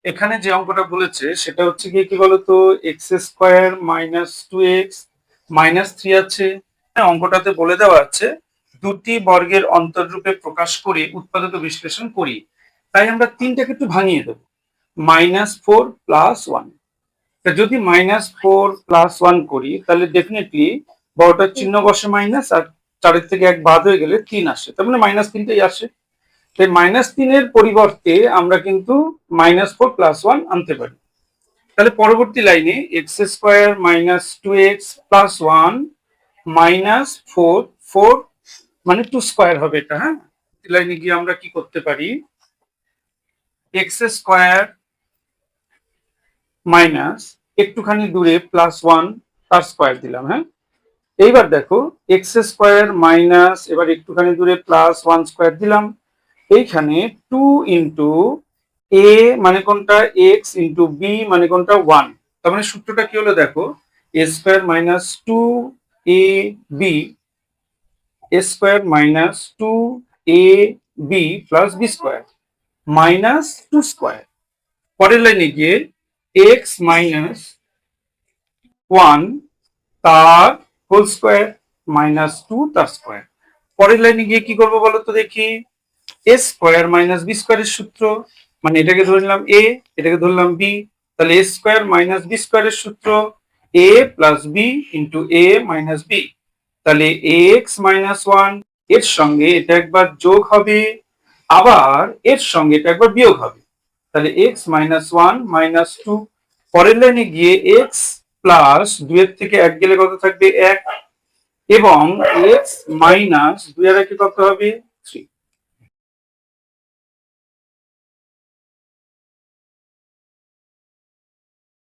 এখানে যে অঙ্কটা বলেছে সেটা হচ্ছে কি বলতো, x square minus 2x minus 3 আছে। অঙ্কটাতে বলে দেওয়া আছে দুটি বর্গের অন্তররূপে প্রকাশ করে উৎপাদক বিশ্লেষণ করি। তাই আমরা তিনটাকে একটু ভাঙিয়ে দেবো। -4 + 1, যদি -4 + 1 করি তাহলে ডেফিনেটলি বড়টার চিহ্ন বসে মাইনাস, আর 4 থেকে 1 বাদ হয়ে গেলে 3 আসে, তার মানে -3টাই আসে। তাই -3-এর পরিবর্তে আমরা কিন্তু -4 + 1 আনতে পারি। তাহলে পরবর্তী লাইনে x² - 2x + 1 -4, 4 মানে 2² হবে এটা। হ্যাঁ, লাইনে গিয়ে আমরা কি করতে পারি, x² মাইনাস একটুখানি দূরে +1 তার স্কোয়ার দিলাম। হ্যাঁ, এইবার দেখো x² মাইনাস এবার একটুখানি দূরে +1² দিলাম। এইখানে 2 ইন্টু a মানে কোনটা, x ইন্টু b মানে কোনটা 1। তার মানে সূত্রটা কি হলো দেখো, a² - 2ab, a² - 2ab plus b² -2²। পরের লাইনে গিয়ে x - 1 তার হোল স্কোয়ার -2 তার স্কোয়ার। পরের লাইনে গিয়ে কি করবো বলো তো দেখি, a² - b² এর সূত্র, মানে এটাকে ধরে নিলাম a, এটাকে ধরলাম b, তাহলে a² - b² এর সূত্র a plus b into a minus b। তাহলে ax - 1 এর সঙ্গে এটা একবার যোগ হবে, আবার এর সঙ্গে এটা একবার বিয়োগ হবে। তাহলে x - 1 -2। পরের লাইনে গিয়ে x প্লাস 2 এর থেকে 1 গেলে কত থাকবে, 1, এবং x মাইনাস 2 এর কত হবে